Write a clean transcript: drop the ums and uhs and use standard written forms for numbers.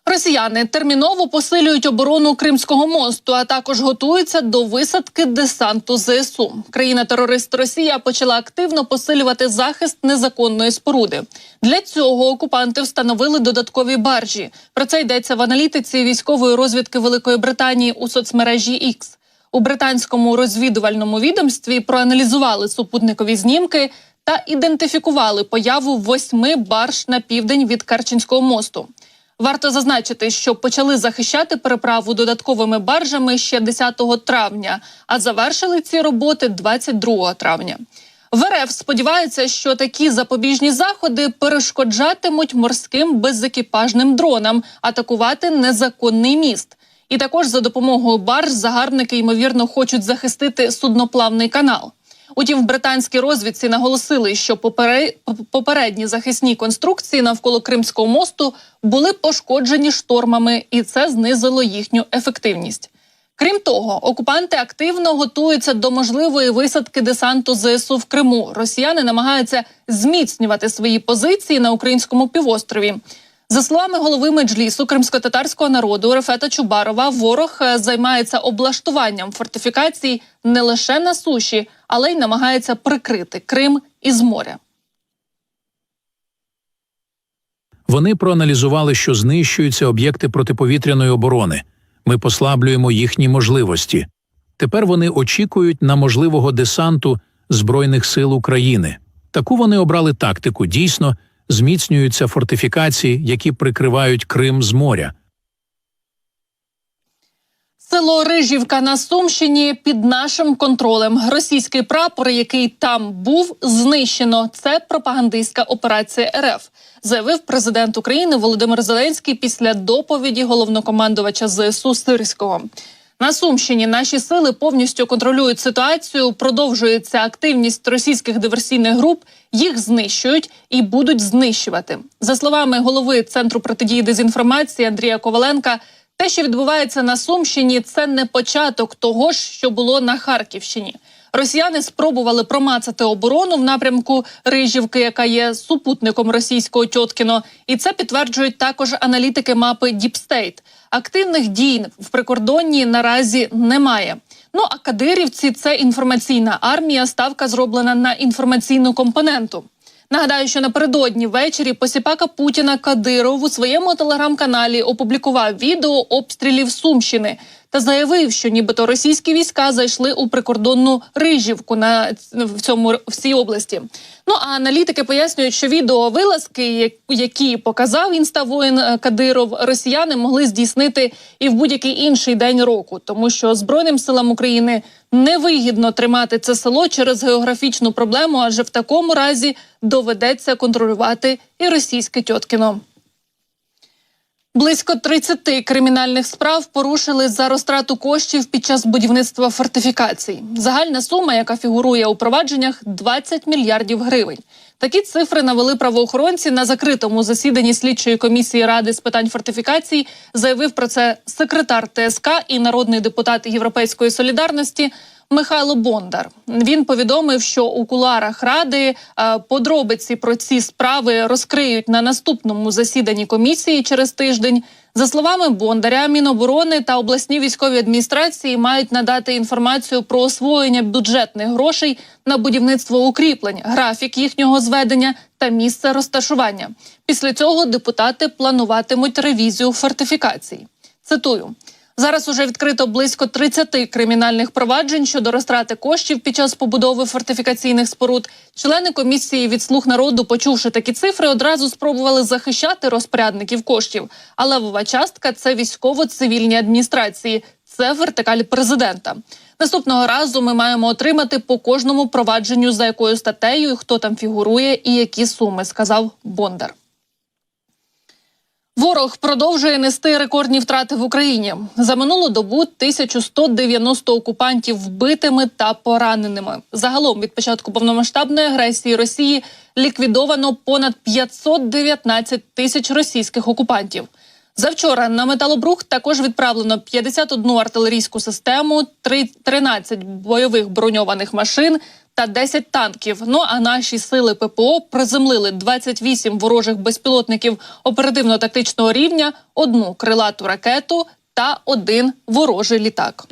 Росіяни терміново посилюють оборону Кримського мосту, а також готуються до висадки десанту ЗСУ. Країна-терорист Росія почала активно посилювати захист незаконної споруди. Для цього окупанти встановили додаткові баржі. Про це йдеться в аналітиці військової розвідки Великої Британії у соцмережі X. У британському розвідувальному відомстві проаналізували супутникові знімки та ідентифікували появу 8 барж на південь від Керченського мосту. Варто зазначити, що почали захищати переправу додатковими баржами ще 10 травня, а завершили ці роботи 22 травня. В РФ сподіваються, що такі запобіжні заходи перешкоджатимуть морським безекіпажним дронам атакувати незаконний міст. І також за допомогою барж загарбники, ймовірно, хочуть захистити судноплавний канал. Утім, в британській розвідці наголосили, що попередні захисні конструкції навколо Кримського мосту були пошкоджені штормами, і це знизило їхню ефективність. Крім того, окупанти активно готуються до можливої висадки десанту ЗСУ в Криму. Росіяни намагаються зміцнювати свої позиції на українському півострові. За словами голови Меджлісу кримськотатарського народу Рефета Чубарова, ворог займається облаштуванням фортифікацій не лише на суші, але й намагається прикрити Крим із моря. Вони проаналізували, що знищуються об'єкти протиповітряної оборони. Ми послаблюємо їхні можливості. Тепер вони очікують на можливого десанту Збройних сил України. Таку вони обрали тактику. Дійсно, зміцнюються фортифікації, які прикривають Крим з моря. Село Рижівка на Сумщині під нашим контролем. Російський прапор, який там був, знищено. Це пропагандистська операція РФ, заявив президент України Володимир Зеленський після доповіді головнокомандувача ЗСУ Сирського. На Сумщині наші сили повністю контролюють ситуацію, продовжується активність російських диверсійних груп, їх знищують і будуть знищувати. За словами голови Центру протидії дезінформації Андрія Коваленка, те, що відбувається на Сумщині, це не початок того ж, що було на Харківщині. Росіяни спробували промацати оборону в напрямку Рижівки, яка є супутником російського Тьоткіно. І це підтверджують також аналітики мапи Deep State. Активних дій в прикордонні наразі немає. Ну а кадирівці – це інформаційна армія, ставка зроблена на інформаційну компоненту. Нагадаю, що напередодні ввечері посіпака Путіна Кадиров у своєму телеграм-каналі опублікував відео обстрілів Сумщини та заявив, що нібито російські війська зайшли у прикордонну Рижівку в цій області. Ну а аналітики пояснюють, що відеовилазки, які показав інставоїн Кадиров, росіяни могли здійснити і в будь-який інший день року, тому що Збройним силам України невигідно тримати це село через географічну проблему, адже в такому разі доведеться контролювати і російське Тьоткіно. Близько 30 кримінальних справ порушили за розтрату коштів під час будівництва фортифікацій. Загальна сума, яка фігурує у провадженнях – 20 мільярдів гривень. Такі цифри навели правоохоронці на закритому засіданні слідчої комісії Ради з питань фортифікацій. Заявив про це секретар ТСК і народний депутат Європейської солідарності Михайло Бондар. Він повідомив, що у кулуарах Ради подробиці про ці справи розкриють на наступному засіданні комісії через тиждень. За словами Бондаря, Міноборони та обласні військові адміністрації мають надати інформацію про освоєння бюджетних грошей на будівництво укріплень, графік їхнього зведення та місце розташування. Після цього депутати плануватимуть ревізію фортифікацій. Цитую. Зараз уже відкрито близько 30 кримінальних проваджень щодо розтрати коштів під час побудови фортифікаційних споруд. Члени комісії від «Слуг народу», почувши такі цифри, одразу спробували захищати розпорядників коштів. А левова частка – це військово-цивільні адміністрації, це вертикаль президента. Наступного разу ми маємо отримати по кожному провадженню, за якою статтею, хто там фігурує і які суми, сказав Бондар. Ворог продовжує нести рекордні втрати в Україні. За минулу добу 1190 окупантів вбитими та пораненими. Загалом від початку повномасштабної агресії Росії ліквідовано понад 519 тисяч російських окупантів. Завчора на металобрухт також відправлено 51 артилерійську систему, 13 бойових броньованих машин та 10 танків. Ну а наші сили ППО приземлили 28 ворожих безпілотників оперативно-тактичного рівня, 1 крилату ракету та 1 ворожий літак.